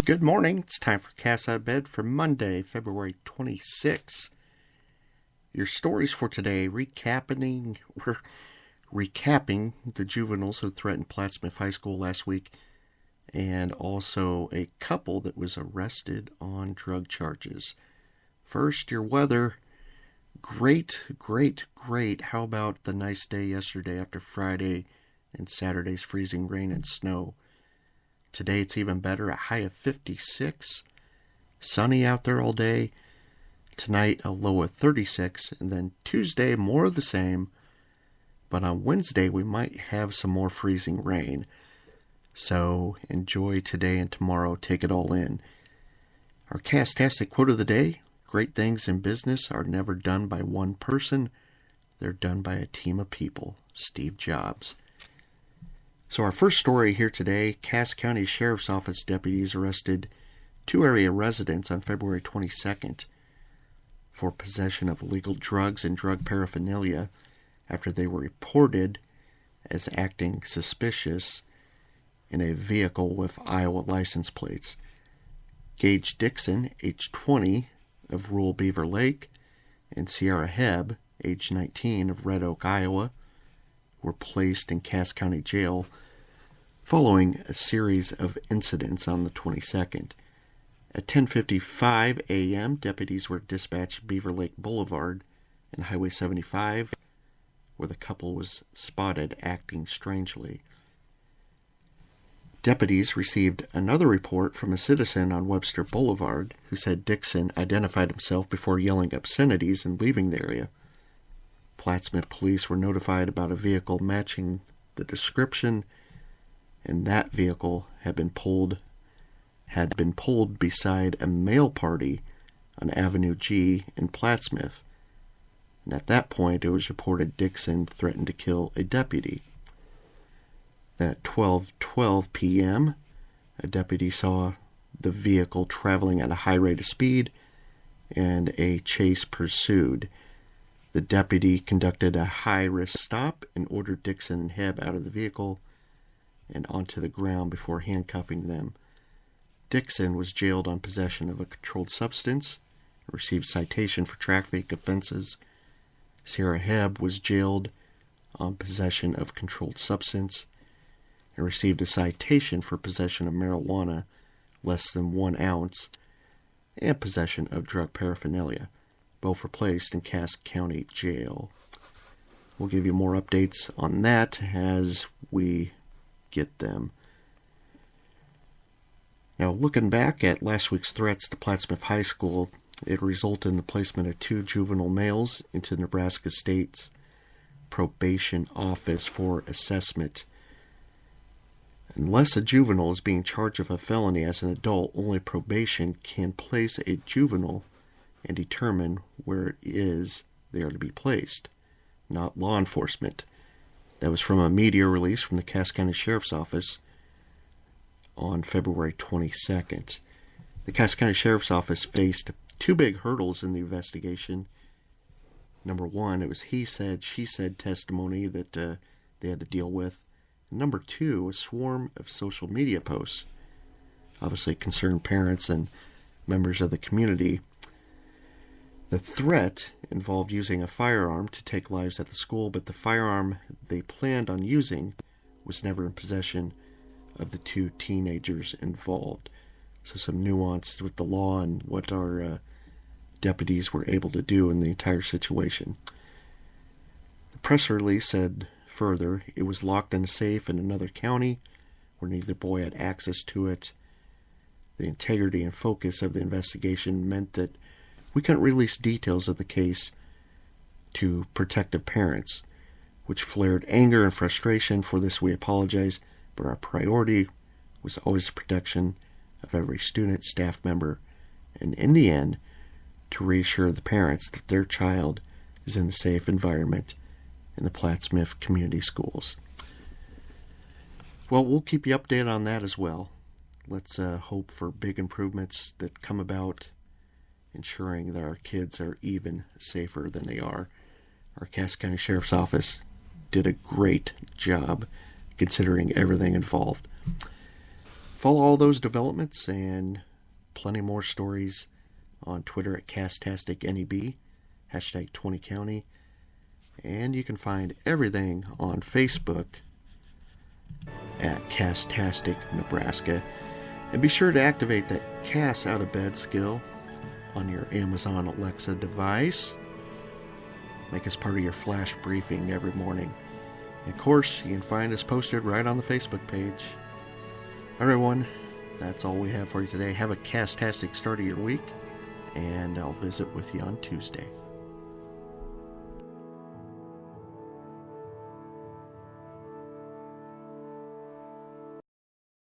Good morning. It's time for Cast Out of Bed for Monday, February 26th. Your stories for today, recapping the juveniles who threatened Plattsmouth High School last week, and also a couple that was arrested on drug charges. First, your weather. Great. How about the nice day yesterday after Friday and Saturday's freezing rain and snow? Today it's even better, a high of 56. Sunny out there all day. Tonight a low of 36. And then Tuesday more of the same. But on Wednesday we might have some more freezing rain. So enjoy today and tomorrow. Take it all in. Our Castastic quote of the day. Great things in business are never done by one person. They're done by a team of people. Steve Jobs. So our first story here today, Cass County Sheriff's Office deputies arrested two area residents on February 22nd for possession of illegal drugs and drug paraphernalia after they were reported as acting suspicious in a vehicle with Iowa license plates. Gage Dixon, age 20, of rural Beaver Lake, and Sierra Hebb, age 19, of Red Oak, Iowa, were placed in Cass County Jail following a series of incidents on the 22nd. At 10:55 a.m., deputies were dispatched to Beaver Lake Boulevard and Highway 75, where the couple was spotted acting strangely. Deputies received another report from a citizen on Webster Boulevard who said Dixon identified himself before yelling obscenities and leaving the area. Plattsmouth police were notified about a vehicle matching the description, and that vehicle had been pulled beside a mail party on Avenue G in Plattsmouth. And at that point, it was reported Dixon threatened to kill a deputy. Then at 12:12 p.m., a deputy saw the vehicle traveling at a high rate of speed, and a chase pursued. The deputy conducted a high-risk stop and ordered Dixon and Hebb out of the vehicle and onto the ground before handcuffing them. Dixon was jailed on possession of a controlled substance and received citation for traffic offenses. Sierra Hebb was jailed on possession of controlled substance and received a citation for possession of marijuana less than 1 ounce and possession of drug paraphernalia. Both were placed in Cass County Jail. We'll give you more updates on that as we get them. Now, looking back at last week's threats to Plattsmouth High School, it resulted in the placement of 2 juvenile males into Nebraska State's probation office for assessment. Unless a juvenile is being charged with a felony as an adult, only probation can place a juvenile and determine where it is they are to be placed, not law enforcement. That was from a media release from the Cass County Sheriff's Office on February 22nd. The Cass County Sheriff's Office faced 2 big hurdles in the investigation. Number 1, it was he said, she said testimony that they had to deal with. And number 2, a swarm of social media posts, obviously concerned parents and members of the community. The threat involved using a firearm to take lives at the school, but the firearm they planned on using was never in possession of the 2 teenagers involved. So some nuance with the law and what our deputies were able to do in the entire situation. The press release said further, it was locked in a safe in another county where neither boy had access to it. The integrity and focus of the investigation meant that we couldn't release details of the case to protective parents, which flared anger and frustration. For this we apologize, but our priority was always the protection of every student, staff member, and in the end, to reassure the parents that their child is in a safe environment in the Plattsmouth community schools. Well, we'll keep you updated on that as well. Let's hope for big improvements that come about, ensuring that our kids are even safer than they are. Our Cass County Sheriff's Office did a great job considering everything involved. Follow all those developments and plenty more stories on Twitter at CasttasticNEB, hashtag 20County. And you can find everything on Facebook at Castastic Nebraska. And be sure to activate that Cast Out of Bed skill on your Amazon Alexa device. Make us part of your flash briefing every morning. And of course, you can find us posted right on the Facebook page. Everyone, that's all we have for you today. Have a castastic start of your week, and I'll visit with you on Tuesday.